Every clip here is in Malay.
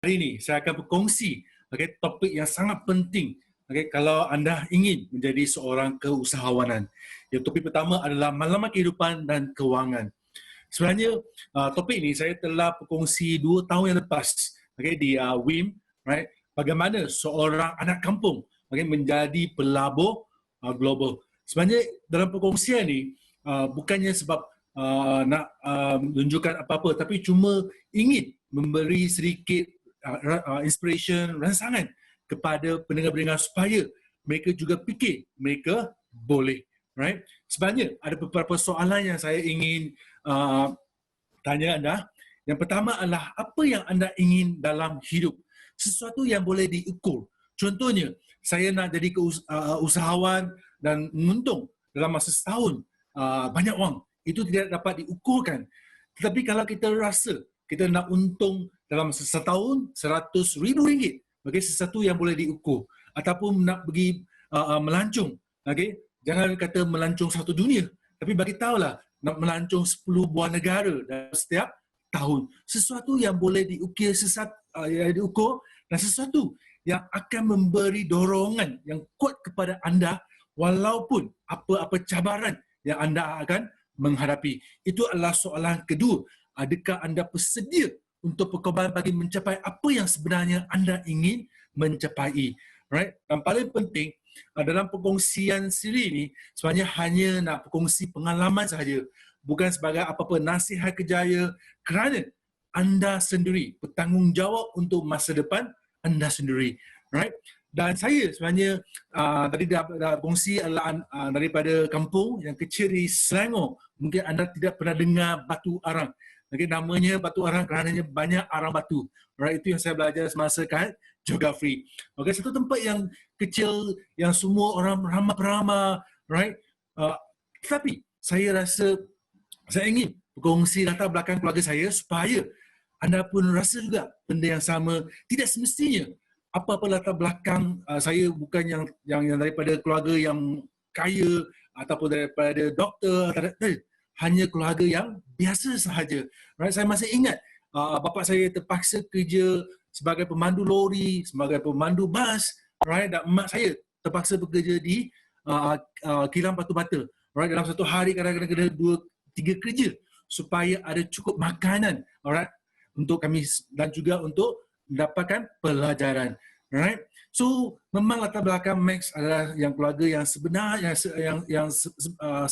Hari ini saya akan berkongsi topik yang sangat penting kalau anda ingin menjadi seorang keusahawanan. Yang topik pertama adalah maklumat kehidupan dan kewangan. Sebenarnya topik ini saya telah berkongsi 2 tahun yang lepas di WIM, right? Bagaimana seorang anak kampung menjadi pelabur global. Sebenarnya dalam perkongsian ini bukannya sebab nak menunjukkan apa-apa, tapi cuma ingin memberi sedikit inspiration, rangsangan kepada pendengar-pendengar supaya mereka juga fikir mereka boleh, right? Sebenarnya ada beberapa soalan yang saya ingin tanya anda. Yang pertama adalah apa yang anda ingin dalam hidup? Sesuatu yang boleh diukur. Contohnya, saya nak jadi usahawan dan menguntung dalam masa setahun banyak wang. Itu tidak dapat diukurkan. Tetapi kalau kita rasa kita nak untung dalam setahun RM100,000, sesuatu yang boleh diukur. Ataupun nak pergi melancong, jangan kata melancong satu dunia, tapi bagi tahulah nak melancong 10 buah negara dalam setiap tahun. Sesuatu yang boleh diukir, diukur, dan sesuatu yang akan memberi dorongan yang kuat kepada anda walaupun apa-apa cabaran yang anda akan menghadapi. Itu adalah soalan kedua. Adakah anda bersedia untuk berkorban bagi mencapai apa yang sebenarnya anda ingin mencapai? Right? Dan paling penting, dalam perkongsian siri ini sebenarnya hanya nak berkongsi pengalaman sahaja, bukan sebagai apa-apa nasihat kerjaya, kerana anda sendiri bertanggungjawab untuk masa depan anda sendiri. Right? Dan saya sebenarnya tadi dah berkongsi adalah daripada kampung yang kecil di Selangor. Mungkin anda tidak pernah dengar Batu Arang. Namanya Batu Arang kerana banyak arang batu. Right? Itu yang saya belajar semasa kat geografi. Satu tempat yang kecil yang semua orang ramah-ramah, right? Tetapi saya rasa saya ingin berkongsi latar belakang keluarga saya supaya anda pun rasa juga benda yang sama. Tidak semestinya apa-apa latar belakang saya bukan yang daripada keluarga yang kaya ataupun daripada doktor, hanya keluarga yang biasa sahaja. Right? Saya masih ingat bapa saya terpaksa kerja sebagai pemandu lori, sebagai pemandu bas, right? Dan mak saya terpaksa bekerja di kilang batu bata. Right? Dalam satu hari kadang-kadang kena 2-3 kerja supaya ada cukup makanan, alright, untuk kami dan juga untuk mendapatkan pelajaran. Right? So memang latar belakang Max adalah yang keluarga yang sebenar, yang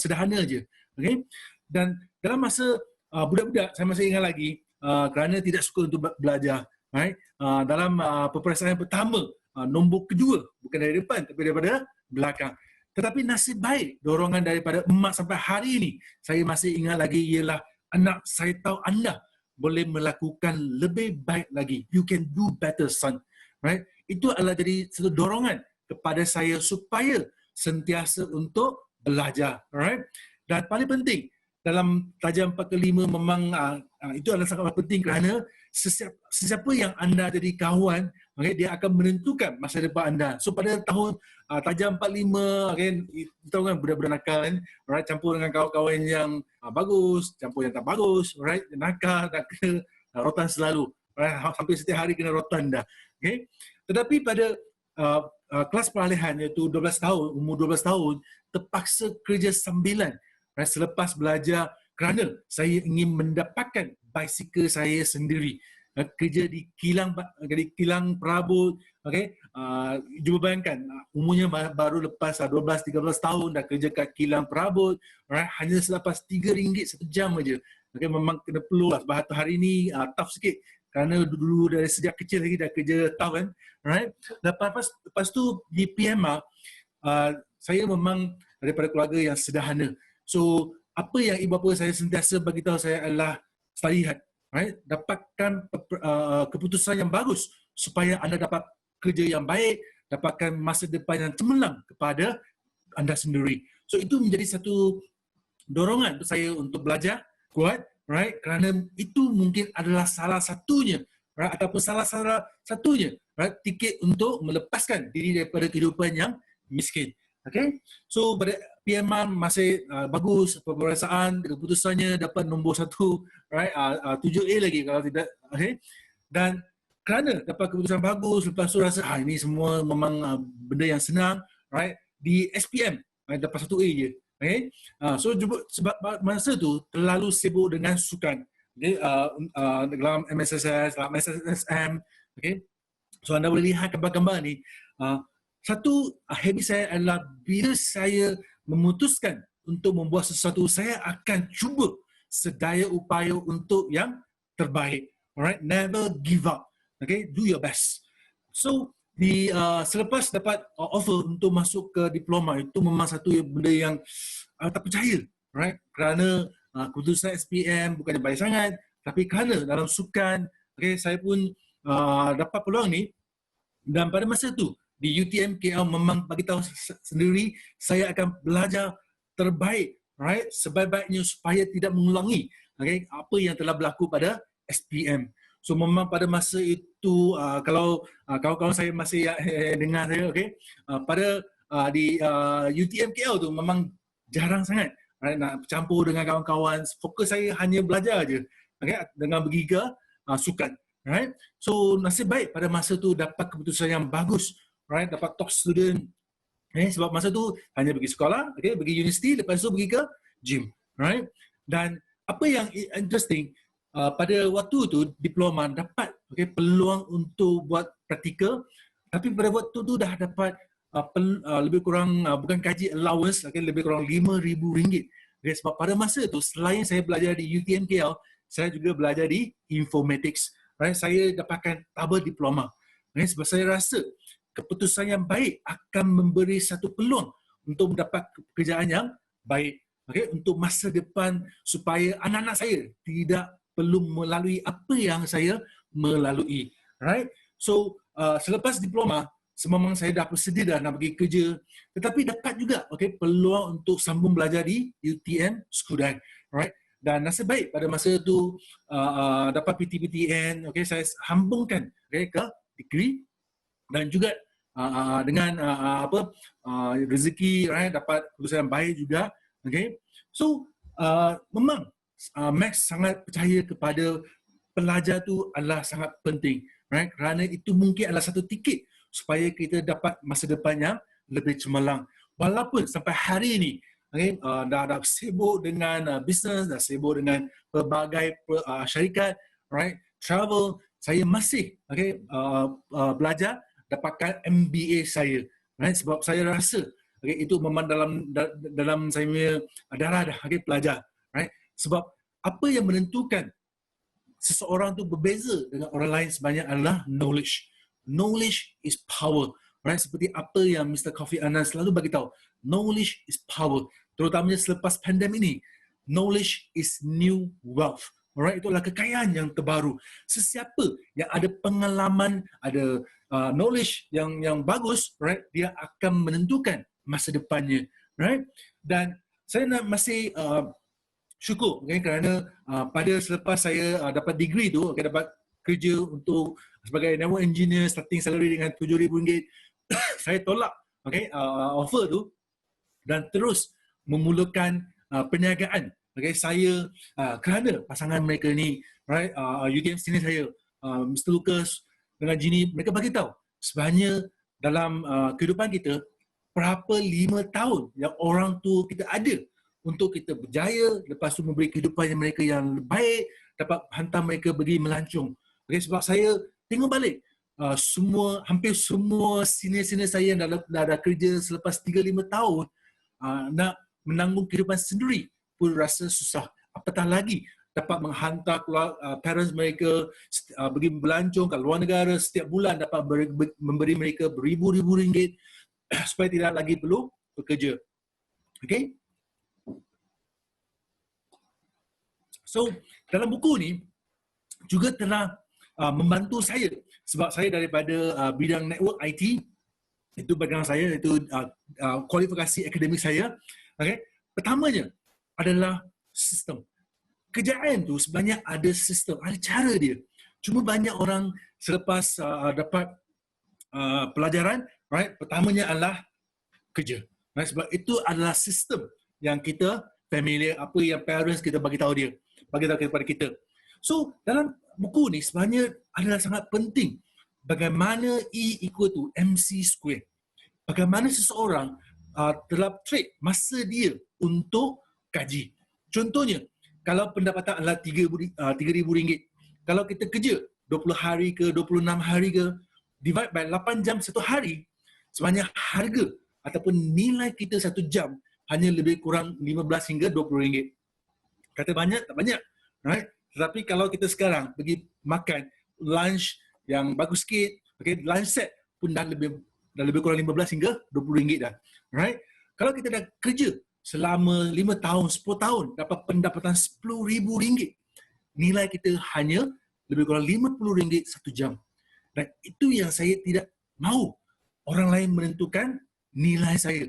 sederhana je. Okay? Dan dalam masa budak-budak, saya masih ingat lagi, kerana tidak suka untuk belajar. Right? Dalam peperiksaan pertama, nombor kedua, bukan dari depan, tapi daripada belakang. Tetapi nasib baik, dorongan daripada emak sampai hari ini, saya masih ingat lagi ialah, anak, saya tahu anda boleh melakukan lebih baik lagi. You can do better, son. Right? Itu adalah jadi satu dorongan kepada saya supaya sentiasa untuk belajar. Right? Dan paling penting, dalam tajam 4 ke 5 memang itu adalah sangat penting kerana sesiapa yang anda jadi kawan, dia akan menentukan masa depan anda. So pada tahun tajam 45, tahu kan budak-budak nakal kan, right? Campur dengan kawan-kawan yang bagus, campur yang tak bagus, right? Nakal dan kena rotan selalu. Right? Hampir setiap hari kena rotan dah. Okay? Tetapi pada kelas peralihan iaitu 12 tahun, umur 12 tahun, terpaksa kerja sambilan selepas belajar kerana saya ingin mendapatkan basikal saya sendiri. Kerja di kilang perabot, cuba bayangkan, umurnya baru lepas 12-13 tahun dah kerja kat kilang perabot, right? Hanya selepas RM3 satu jam aja. Memang kena perlu lah, sebab hari ini tough sikit kerana dulu dari sejak kecil lagi dah kerja tahu kan, right? Lepas tu di PMR, saya memang daripada keluarga yang sederhana. So, apa yang ibu bapa saya sentiasa bagi tahu saya adalah study hard, right? Dapatkan keputusan yang bagus supaya anda dapat kerja yang baik, dapatkan masa depan yang cemerlang kepada anda sendiri. So, itu menjadi satu dorongan untuk saya untuk belajar kuat, right? Kerana itu mungkin adalah salah satunya, right? Ataupun salah satunya, right? Tiket untuk melepaskan diri daripada kehidupan yang miskin. Okay? So pada PMR masih bagus peperiksaan, keputusannya dapat nombor 1, right? 7A lagi kalau tidak. Okay? Dan kerana dapat keputusan bagus, lepas tu rasa ini semua memang benda yang senang, right? Di SPM dapat 1A je. Okay? So sebab masa tu terlalu sibuk dengan sukan. Okay? Dalam MSSS, dalam SSSM, okay? So anda boleh lihat gambar-gambar ni. Satu habit saya adalah bila saya memutuskan untuk membuat sesuatu, saya akan cuba sedaya upaya untuk yang terbaik. Alright, never give up. Okay, do your best. So selepas dapat offer untuk masuk ke diploma, itu memang satu benda yang tak percaya, right? Kerana keputusan SPM bukannya baik sangat, tapi kerana dalam sukan, okay, saya pun dapat peluang ni. Dan pada masa tu di UTM KL memang bagi tahu sendiri saya akan belajar terbaik, right? Sebaik-baiknya supaya tidak mengulangi, okay, apa yang telah berlaku pada SPM. So memang pada masa itu kalau kawan-kawan saya masih dengar saya, okay, pada di UTM KL tu memang jarang sangat, right, nak bercampur dengan kawan-kawan. Fokus saya hanya belajar aje, okay, dengan bergiga sukan, right. So nasib baik pada masa tu dapat keputusan yang bagus, right, dapat top student. Sebab masa tu hanya pergi sekolah, okay, pergi universiti, lepas tu pergi ke gym, right. Dan apa yang interesting, pada waktu tu diploma dapat, okay, peluang untuk buat praktikal, tapi pada waktu tu dah dapat lebih kurang bukan gaji allowance, okay, lebih kurang RM5,000. Okay, sebab pada masa tu selain saya belajar di UTM KL, saya juga belajar di informatics, right. Saya dapatkan tabel diploma, okay, sebab saya rasa keputusan yang baik akan memberi satu peluang untuk mendapat pekerjaan yang baik, okay, untuk masa depan, supaya anak-anak saya tidak perlu melalui apa yang saya melalui, right. So selepas diploma, sememang saya dah bersedia dah nak pergi kerja, tetapi dapat juga, okay, peluang untuk sambung belajar di UTM Skudai, right. Dan nasib baik pada masa tu dapat PTPTN, okay, saya sambungkan, okay, ke degree, dan juga dengan rezeki, right, dapat keputusan yang baik juga, okay. So memang Max sangat percaya kepada pelajar tu adalah sangat penting, right, kerana itu mungkin adalah satu tiket supaya kita dapat masa depan yang lebih cemerlang. Walaupun sampai hari ini, okay, dah sibuk dengan bisnes, dah sibuk dengan pelbagai syarikat, right, travel, saya masih, okay, belajar dapatkan MBA saya, right, sebab saya rasa, okay, itu memang dalam saya punya darah dah, okay, pelajar, right. Sebab apa yang menentukan seseorang tu berbeza dengan orang lain sebanyak adalah knowledge. Knowledge is power, right. Seperti apa yang Mr. Kofi Annan selalu bagi tahu, knowledge is power. Terutamanya selepas pandemik ini, knowledge is new wealth. Alright, itulah kekayaan yang terbaru. Sesiapa yang ada pengalaman, ada knowledge yang bagus, right, dia akan menentukan masa depannya, right. Dan saya masih syukur, okay, kerana pada selepas saya dapat degree tu, okay, dapat kerja untuk sebagai network engineer, starting salary dengan RM7,000, saya tolak, okay, offer tu dan terus memulakan perniagaan, okay, saya kerana pasangan mereka ni, right, UTM senior saya, Mr. Lucas dengan Jeannie, mereka bagi tahu sebenarnya dalam kehidupan kita berapa 5 tahun yang orang tu kita ada untuk kita berjaya, lepas tu memberi kehidupan yang mereka yang baik, dapat hantar mereka pergi melancong. Okay, sebab saya tengok balik hampir semua senior-senior saya yang dah ada kerja selepas 3-5 tahun, nak menanggung kehidupan sendiri pun rasa susah. Apatah lagi dapat menghantar parents mereka pergi melancong ke luar negara setiap bulan, dapat memberi mereka beribu-ribu ringgit supaya tidak lagi perlu bekerja. Okay? So, dalam buku ni juga telah membantu saya, sebab saya daripada bidang network IT, itu background saya, itu kualifikasi akademik saya. Okay? Pertamanya adalah sistem. Kerjaan tu sebenarnya ada sistem, ada cara dia. Cuma banyak orang selepas dapat pelajaran, right, pertamanya adalah kerja. Right? Sebab itu adalah sistem yang kita familiar, apa yang parents kita bagi tahu kepada kita. So dalam buku ni sebenarnya adalah sangat penting. Bagaimana E equal to MC square. Bagaimana seseorang telah trade masa dia untuk kaji. Contohnya, kalau pendapatan adalah RM3,000, kalau kita kerja 20 hari ke 26 hari ke, divide by 8 jam satu hari, sebenarnya harga ataupun nilai kita satu jam hanya lebih kurang 15 hingga RM20. Kata banyak, tak banyak. Right? Tetapi kalau kita sekarang pergi makan lunch yang bagus sikit, okay, lunch set pun dah lebih kurang 15 hingga RM20 dah. Right? Kalau kita dah kerja selama 5 tahun, 10 tahun, dapat pendapatan RM10,000, nilai kita hanya lebih kurang RM50 satu jam. Dan itu yang saya tidak mahu orang lain menentukan nilai saya.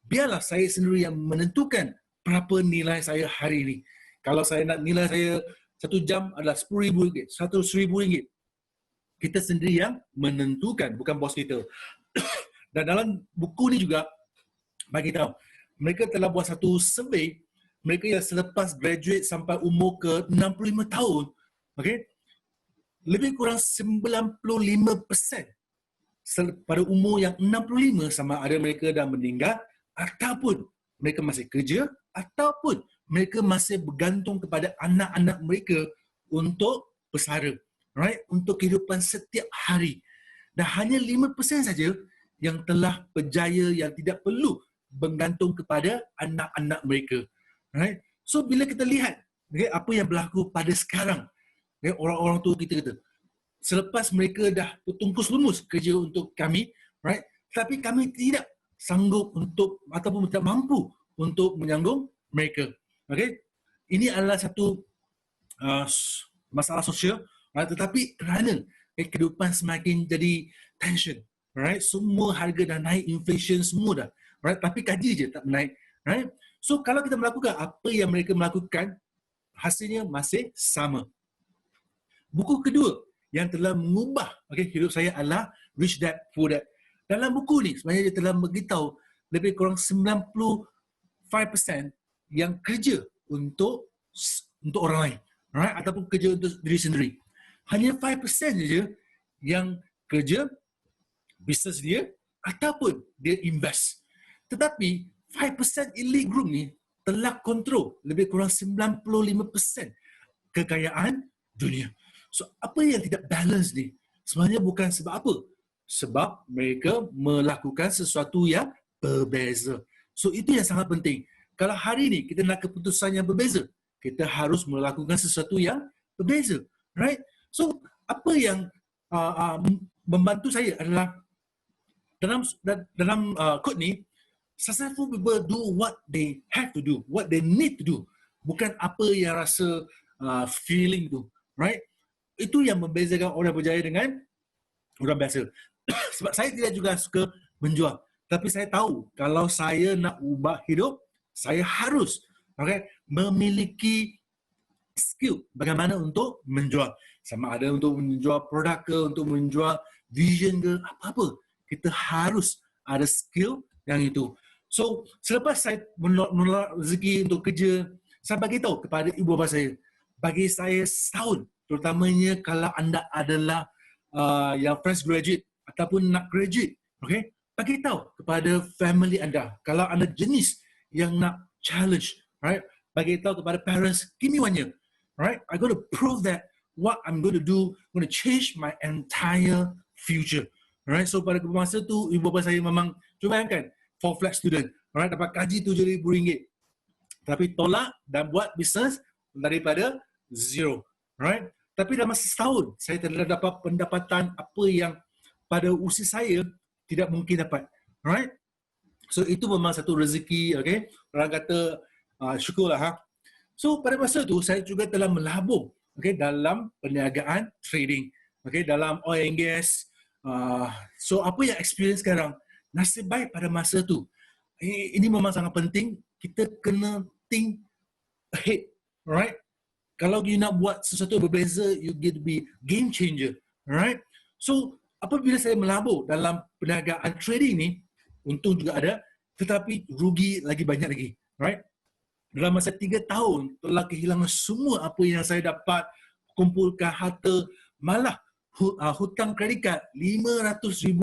Biarlah saya sendiri yang menentukan berapa nilai saya hari ini. Kalau saya nak nilai saya satu jam adalah RM10,000, RM100,000, kita sendiri yang menentukan, bukan bos kita. Dan dalam buku ni juga bagi tahu, mereka telah buat satu survey, mereka yang selepas graduate sampai umur ke 65 tahun, okay, lebih kurang 95% pada umur yang 65, sama ada mereka dah meninggal ataupun mereka masih kerja ataupun mereka masih bergantung kepada anak-anak mereka untuk bersara, right? Untuk kehidupan setiap hari. Dan hanya 5% saja yang telah berjaya, yang tidak perlu bergantung kepada anak-anak mereka. Right? So bila kita lihat, okay, apa yang berlaku pada sekarang, okay, orang-orang tua kita kata, selepas mereka dah bertungkus lumus kerja untuk kami, right? Tapi kami tidak sanggup untuk ataupun tidak mampu untuk menyanggung mereka. Okay? Ini adalah satu masalah sosial, right? Tetapi kerana kehidupan semakin jadi tension, right? Semua harga dah naik, inflation semua dah, right? Tapi gaji je tak naik, right? So kalau kita melakukan apa yang mereka melakukan, hasilnya masih sama. Buku kedua yang telah mengubah, okay, hidup saya adalah Rich Dad Poor Dad. Dalam buku ni sebenarnya dia telah beritahu lebih kurang 95% yang kerja untuk orang lain, right? Ataupun kerja untuk diri sendiri. Hanya 5% saja yang kerja bisnes dia ataupun dia invest. Tetapi 5% elite group ni telah kontrol lebih kurang 95% kekayaan dunia. So apa yang tidak balance ni sebenarnya bukan sebab apa? Sebab mereka melakukan sesuatu yang berbeza. So itu yang sangat penting. Kalau hari ni kita nak keputusan yang berbeza, kita harus melakukan sesuatu yang berbeza, right? So apa yang membantu saya adalah dalam quote ni, successful people do what they have to do, what they need to do. Bukan apa yang rasa feeling tu, right? Itu yang membezakan orang berjaya dengan orang biasa. Sebab saya tidak juga suka menjual. Tapi saya tahu kalau saya nak ubah hidup, saya harus, okay, memiliki skill bagaimana untuk menjual. Sama ada untuk menjual produk ke, untuk menjual vision ke, apa-apa. Kita harus ada skill yang itu. So, selepas saya menolak rezeki untuk kerja, saya bagi tahu kepada ibu bapa saya, bagi saya setahun, terutamanya kalau anda adalah yang fresh graduate ataupun nak graduate, okay, bagi tahu kepada family anda, kalau anda jenis yang nak challenge, right, bagi tahu kepada parents, give me 1 year, right, I'm going to prove that what I'm going to do, I'm going to change my entire future, right. So pada masa tu, ibu bapa saya memang, cuba bayangkan, for flat student, right, dapat gaji RM7,000, tapi tolak dan buat bisnes daripada zero, right. Tapi dalam masa setahun, saya telah dapat pendapatan apa yang pada usia saya tidak mungkin dapat, right. So itu memang satu rezeki, okay. Orang kata syukurlah, ha. So pada masa tu saya juga telah melabur, okay, dalam perniagaan trading, okay, dalam oil and gas. So apa yang experience sekarang, nasib baik pada masa tu. Ini memang sangat penting, kita kena think ahead, right. Kalau you nak buat sesuatu berbeza, you get to be game changer, right. So apabila saya melabur dalam perniagaan trading ni, untung juga ada, tetapi rugi lagi banyak lagi, right. Dalam masa 3 tahun telah kehilangan semua apa yang saya dapat, kumpulkan harta, malah hutang kredit kad RM500,000.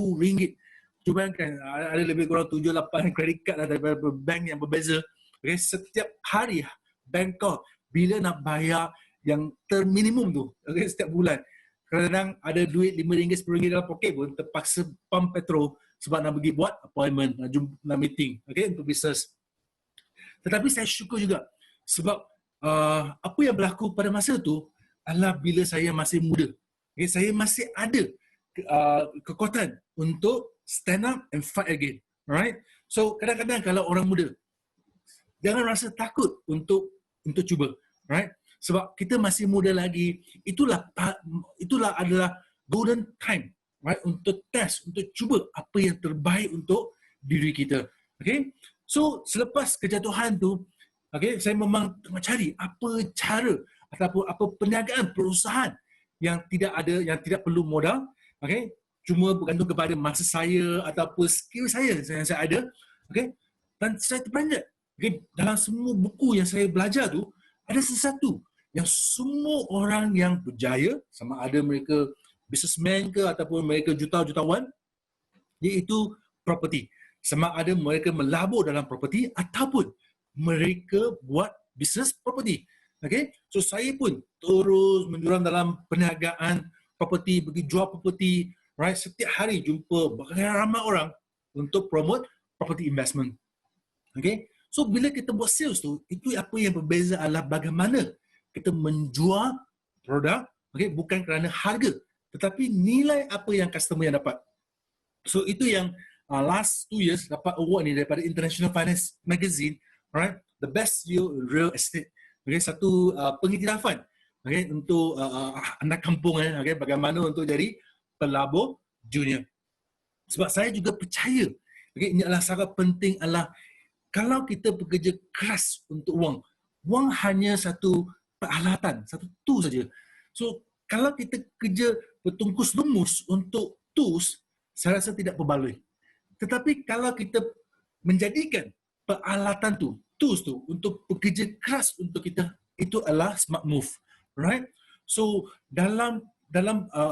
Cuba bayangkan, ada lebih kurang 7-8 kredit kad daripada bank yang berbeza. Okay, setiap hari bank kau bila nak bayar yang terminimum tu, okay, setiap bulan, kadang-kadang ada duit RM5, RM10 dalam poket pun terpaksa pump petrol sebab nak pergi buat appointment, nak meeting, okay, untuk bisnes. Tetapi saya syukur juga sebab apa yang berlaku pada masa tu adalah bila saya masih muda, okay, saya masih ada kekuatan untuk stand up and fight again. Alright? So kadang-kadang kalau orang muda, jangan rasa takut untuk cuba, right? Sebab kita masih muda lagi, itulah adalah golden time, right? Untuk test, untuk cuba apa yang terbaik untuk diri kita. Okay? So selepas kejatuhan tu, okay, saya memang tengah cari apa cara ataupun apa perniagaan perusahaan yang tidak perlu modal, okay? Cuma bergantung kepada masa saya ataupun skill saya yang saya ada, okay? Dan saya terperanjat. Okay, dalam semua buku yang saya belajar tu, ada sesuatu yang semua orang yang berjaya, sama ada mereka businessman ke ataupun mereka jutawan, iaitu property. Sama ada mereka melabur dalam property ataupun mereka buat bisnes property. Okay? So saya pun terus menjuram dalam perniagaan property, pergi jual property, right? Setiap hari jumpa ramai orang untuk promote property investment. Okay? So bila kita buat sales tu, itu apa yang berbeza adalah bagaimana kita menjual produk, okay, bukan kerana harga, tetapi nilai apa yang customer yang dapat. So itu yang last 2 years dapat award ni daripada International Finance Magazine, right? The best real estate. Okay, satu pengiktirafan, okay, untuk anak kampung, okay, bagaimana untuk jadi pelabur junior. Sebab saya juga percaya, okay, ini adalah sangat penting adalah kalau kita bekerja keras untuk wang hanya satu peralatan, satu tool saja. So, kalau kita kerja bertungkus lumus untuk tools, saya rasa tidak berbaloi. Tetapi kalau kita menjadikan peralatan tu, tools tu, untuk bekerja keras untuk kita, itu adalah smart move. Right? So, dalam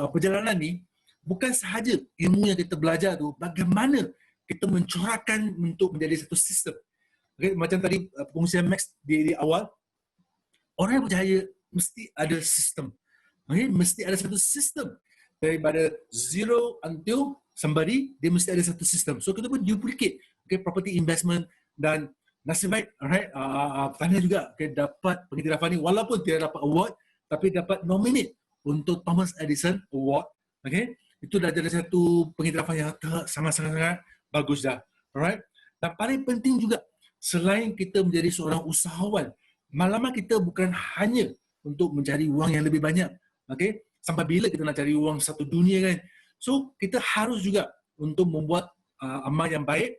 perjalanan ni, bukan sahaja ilmu yang kita belajar tu, bagaimana kita mencorakkan untuk menjadi satu sistem. Okay, macam tadi perkongsian Max di awal, orang yang berjaya mesti ada sistem. Okay, mesti ada satu sistem. Daripada zero until somebody, dia mesti ada satu sistem. So kita pun duplicate, okay, property investment, dan nasib baik, alright, Tanya juga, okay, dapat pengiktirafan ni walaupun tidak dapat award, tapi dapat nominate untuk Thomas Edison Award. Okay, itu dah jadi satu pengiktirafan yang sangat-sangat bagus dah. Alright, dan paling penting juga, selain kita menjadi seorang usahawan, malaman kita bukan hanya untuk mencari wang yang lebih banyak. Okay? Sampai bila kita nak cari wang satu dunia, kan? So, kita harus juga untuk membuat amal yang baik.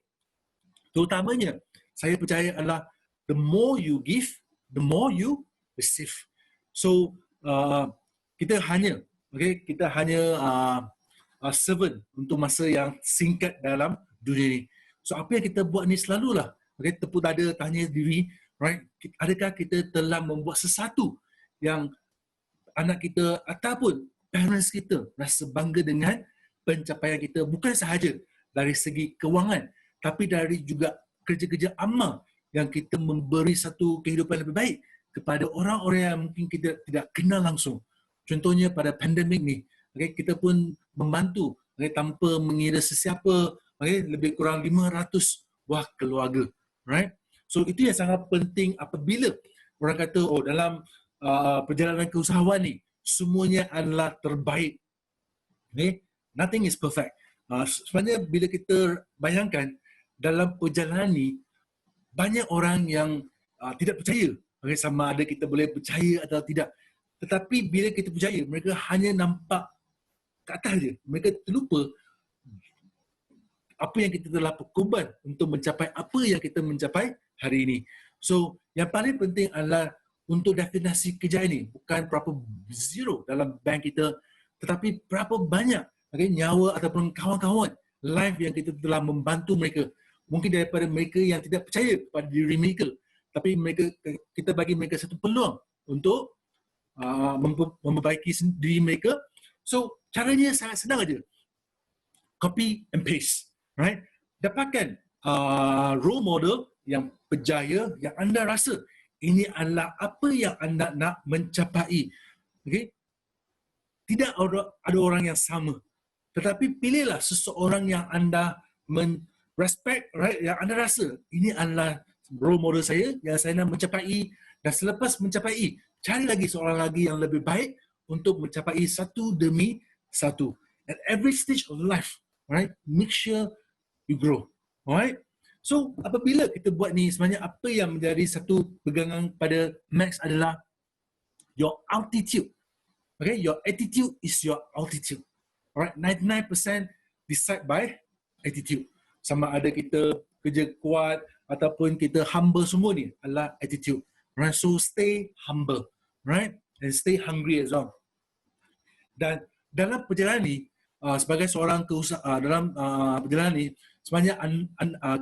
Terutamanya, saya percaya adalah the more you give, the more you receive. So, kita hanya servant untuk masa yang singkat dalam dunia ini. So, apa yang kita buat ni selalulah, okay, tepuk dada, tanya diri, right? Adakah kita telah membuat sesuatu yang anak kita ataupun parents kita rasa bangga dengan pencapaian kita, bukan sahaja dari segi kewangan, tapi dari juga kerja-kerja amal yang kita memberi satu kehidupan lebih baik kepada orang-orang yang mungkin kita tidak kenal langsung. Contohnya pada pandemik ni, okay, kita pun membantu, okay, tanpa mengira sesiapa, okay, lebih kurang 500 buah keluarga. Right? So itu yang sangat penting apabila orang kata, oh, dalam perjalanan keusahawan ni semuanya adalah terbaik. Okay? Nothing is perfect. Sebenarnya bila kita bayangkan dalam perjalanan ni banyak orang yang tidak percaya, okay, sama ada kita boleh percaya atau tidak. Tetapi bila kita percaya, mereka hanya nampak ke atas je. Mereka terlupa apa yang kita telah berkorban untuk mencapai apa yang kita mencapai hari ini. So, yang paling penting adalah untuk definisi kejayaan ini, bukan berapa zero dalam bank kita, tetapi berapa banyak, okay, nyawa ataupun kawan-kawan life yang kita telah membantu mereka. Mungkin daripada mereka yang tidak percaya pada diri mereka, tapi kita bagi mereka satu peluang untuk memperbaiki diri mereka. So caranya sangat senang aja, copy and paste, right? Dapatkan role model yang berjaya, yang anda rasa ini adalah apa yang anda nak mencapai. Okay? Tidak ada orang yang sama, tetapi pilihlah seseorang yang anda respect, right? Yang anda rasa ini adalah role model saya yang saya nak mencapai, dan selepas mencapai, cari lagi seorang lagi yang lebih baik untuk mencapai satu demi satu. At every stage of life, right? Make sure you grow, alright? So apabila kita buat ni, sebenarnya apa yang menjadi satu pegangan pada Max adalah your altitude. Okay, your attitude is your altitude. Alright, 99% decide by attitude. Sama ada kita kerja kuat ataupun kita humble, semua ni adalah attitude. Right, so stay humble, right, and stay hungry as well. Dan dalam perjalanan ni, sebagai seorang dalam perjalanan ni, sebenarnya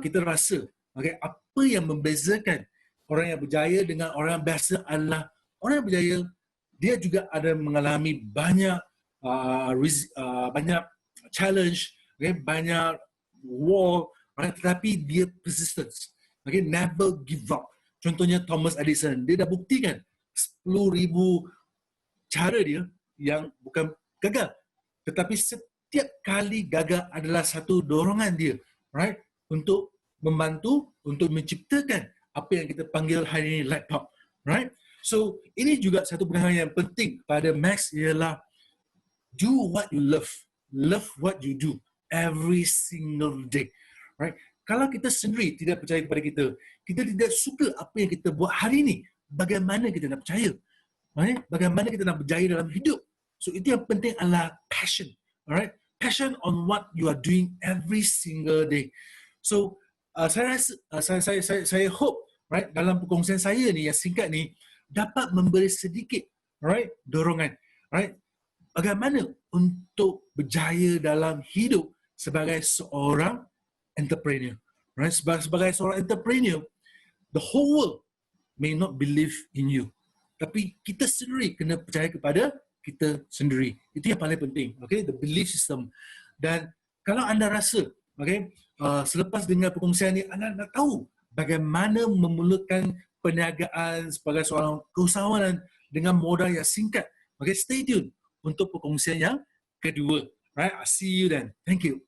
kita rasa, okay, apa yang membezakan orang yang berjaya dengan orang yang biasa adalah orang yang berjaya, dia juga ada mengalami banyak banyak challenge, okay, banyak wall, right, tetapi dia persistence, okay, never give up. Contohnya Thomas Edison, dia dah buktikan 10,000 cara dia yang bukan gagal, tetapi setiap kali gagal adalah satu dorongan dia, right, untuk membantu, untuk menciptakan apa yang kita panggil hari ini light bulb, right. So ini juga satu pegangan yang penting pada Max, ialah do what you love what you do every single day, right. Kalau kita sendiri tidak percaya kepada kita tidak suka apa yang kita buat hari ini, bagaimana kita nak percaya, right? Bagaimana kita nak berjaya dalam hidup? So itu yang penting adalah passion, alright? Passion on what you are doing every single day. So saya rasa, saya hope, right, dalam perkongsian saya ni yang singkat ni dapat memberi sedikit, right, dorongan, right, bagaimana untuk berjaya dalam hidup sebagai seorang entrepreneur, right? Sebagai seorang entrepreneur, the whole world may not believe in you, tapi kita sendiri kena percaya kepada kita sendiri. Itu yang paling penting, okay? The belief system. Dan kalau anda rasa, okay, selepas dengar perkongsian ni, anda nak tahu bagaimana memulakan perniagaan sebagai seorang keusahawanan dengan modal yang singkat, okay, stay tune untuk perkongsian yang kedua. Right? I'll see you then. Thank you.